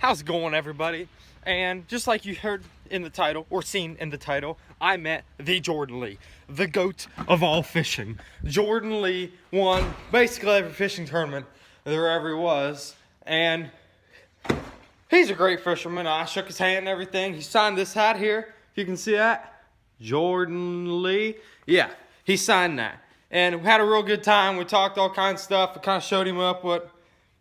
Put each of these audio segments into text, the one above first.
How's it going, everybody? And just like you heard in the title, or seen in the title, I met the Jordan Lee, the GOAT of all fishing. Jordan Lee won basically every fishing tournament there ever was, and he's a great fisherman. I shook his hand and everything. He signed this hat here, if you can see that. Jordan Lee. Yeah, he signed that. And we had a real good time. We talked all kinds of stuff. I kind of showed him up what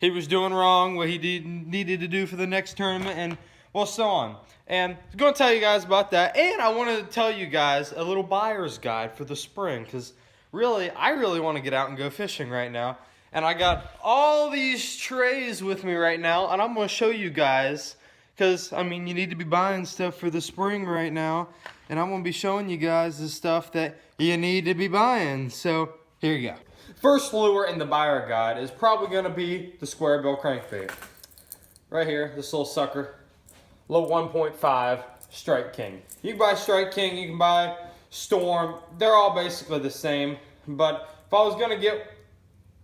he was doing wrong, what he needed to do for the next tournament, and well, so on. And I'm going to tell you guys about that. And I wanted to tell you guys a little buyer's guide for the spring, because I really want to get out and go fishing right now. And I got all these trays with me right now, and I'm going to show you guys, because, I mean, you need to be buying stuff for the spring right now. And I'm going to be showing you guys the stuff that you need to be buying. So, here you go. First lure in the buyer guide is probably going to be the square bill crankbait. Right here, this little sucker. Little 1.5 Strike King. You can buy Strike King, you can buy Storm. They're all basically the same. But if I was going to get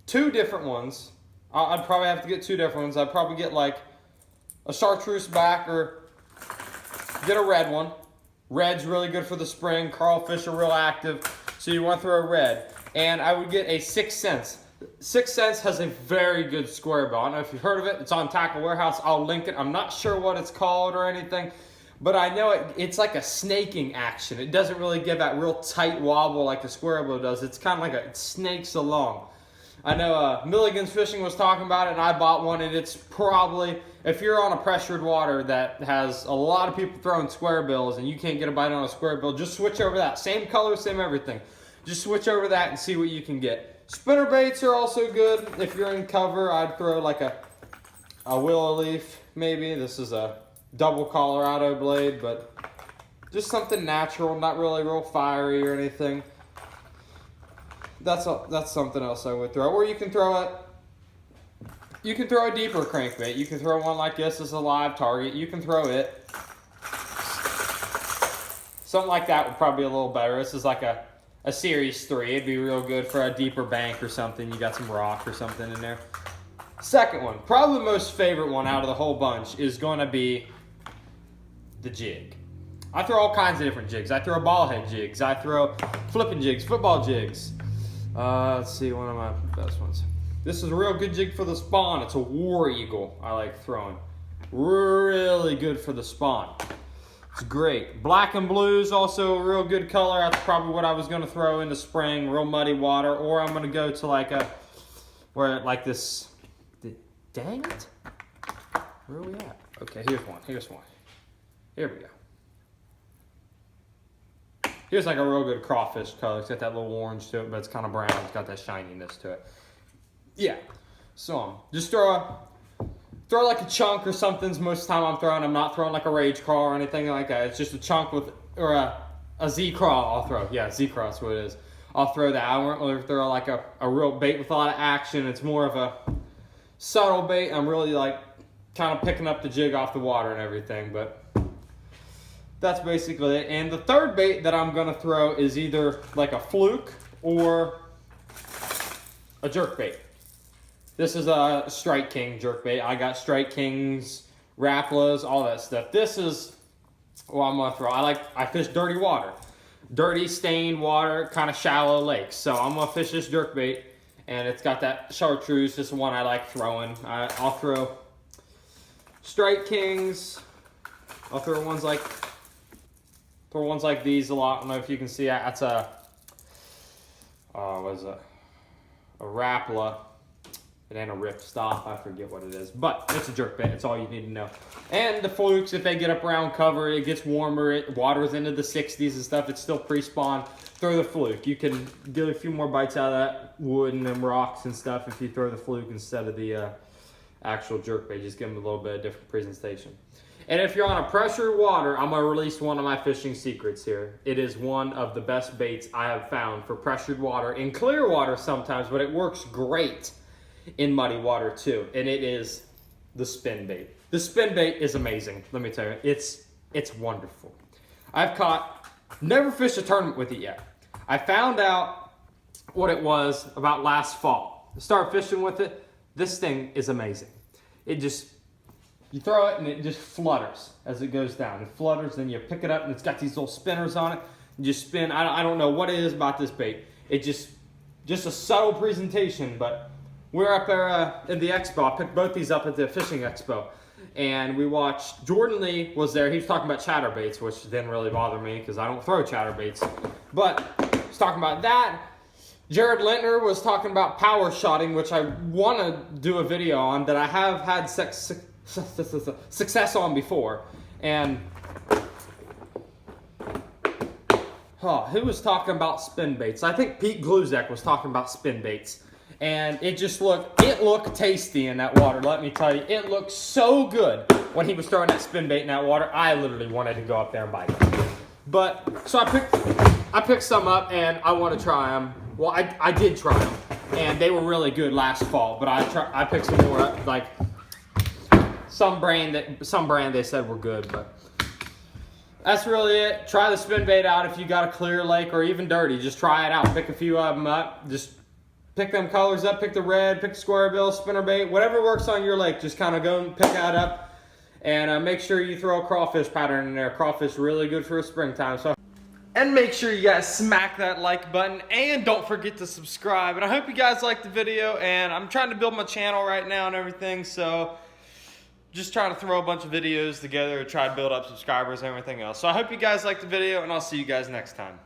two different ones, I'd probably have to get two different ones. I'd probably get like a chartreuse back or get a red one. Red's really good for the spring. Carl fish are real active, so you want to throw a red. And I would get a 6 cents. 6 cents has a very good square bill. I don't know if you've heard of it. It's on Tackle Warehouse. I'll link it. I'm not sure what it's called or anything, but I know it's like a snaking action. It doesn't really give that real tight wobble like the square bill does. It's kind of like it snakes along. I know Milligan's Fishing was talking about it, and I bought one, and it's probably, if you're on a pressured water that has a lot of people throwing square bills and you can't get a bite on a square bill, just switch over that. Same color, same everything. Just switch over that and see what you can get. Spinner baits are also good. If you're in cover, I'd throw like a willow leaf, maybe. This is a double Colorado blade, but just something natural, not really real fiery or anything. That's something else I would throw. Or you can throw a deeper crankbait. You can throw one like this as a live target. You can throw it. Something like that would probably be a little better. This is like a Series 3. It'd be real good for a deeper bank or something. You got some rock or something in there. Second one, probably the most favorite one out of the whole bunch, is going to be the jig. I throw all kinds of different jigs. I throw ball head jigs. I throw flipping jigs, football jigs. Let's see, one of my best ones. This is a real good jig for the spawn. It's a War Eagle I like throwing. Really good for the spawn. It's great. Black and blue is also a real good color. That's probably what I was going to throw in the spring, real muddy water. Or I'm going to go to like like this. Dang it. Where are we at? Okay, here's one. Here we go. Here's like a real good crawfish color. It's got that little orange to it, but it's kind of brown. It's got that shininess to it. Yeah. So just throw like a chunk or something. Most of the time I'm not throwing like a rage crawl or anything like that. It's just a chunk or a Z crawl I'll throw. Yeah, Z crawl is what it is. I'll throw that. I won't really throw like a real bait with a lot of action. It's more of a subtle bait. I'm really like kind of picking up the jig off the water and everything, but that's basically it. And the third bait that I'm going to throw is either like a fluke or a jerk bait. This is a Strike King jerk bait. I got Strike Kings, Rapalas, all that stuff. This is what I'm going to throw. I fish dirty water. Dirty, stained water, kind of shallow lakes. So I'm going to fish this jerk bait, and it's got that chartreuse. This is one I like throwing. I'll throw Strike Kings. I'll throw ones like these a lot. I don't know if you can see that. That's a Rapala. It ain't a rip stop. I forget what it is. But it's a jerk bait. That's all you need to know. And the flukes, if they get up around cover, it gets warmer. It waters into the 60s and stuff. It's still pre-spawn. Throw the fluke. You can get a few more bites out of that wood and them rocks and stuff if you throw the fluke instead of the actual jerk bait. Just give them a little bit of different presentation. And if you're on a pressured water, I'm going to release one of my fishing secrets here. It is one of the best baits I have found for pressured water. In clear water sometimes, but it works great in muddy water too. And it is the spin bait. The spin bait is amazing. Let me tell you, it's wonderful. Never fished a tournament with it yet. I found out what it was about last fall. Start fishing with it. This thing is amazing. You throw it and it just flutters as it goes down. It flutters, then you pick it up and it's got these little spinners on it. You just spin. I don't know what it is about this bait. It just a subtle presentation, but we're up there in the expo. I picked both these up at the fishing expo. And we watched, Jordan Lee was there. He was talking about chatterbaits, which didn't really bother me because I don't throw chatterbaits. But he was talking about that. Jared Lintner was talking about power shotting, which I want to do a video on that I have had success on before. And who was talking about spin baits? I think Pete Gluzek was talking about spin baits. And it looked tasty in that water, let me tell you. It looked so good when he was throwing that spin bait in that water. I literally wanted to go up there and bite it. But, so I picked some up and I want to try them. Well, I did try them, and they were really good last fall. But I picked some more up, like some brand they said were good. But that's really it. Try the spin bait out if you got a clear lake or even dirty. Just try it out. Pick a few of them up. Just pick them colors up. Pick the red. Pick the square bill, spinner bait, whatever works on your lake. Just kind of go and pick that up, and make sure you throw a crawfish pattern in there. Crawfish really good for springtime. So. And make sure you guys smack that like button and don't forget to subscribe. And I hope you guys liked the video, and I'm trying to build my channel right now and everything, so just trying to throw a bunch of videos together to try to build up subscribers and everything else. So I hope you guys liked the video, and I'll see you guys next time.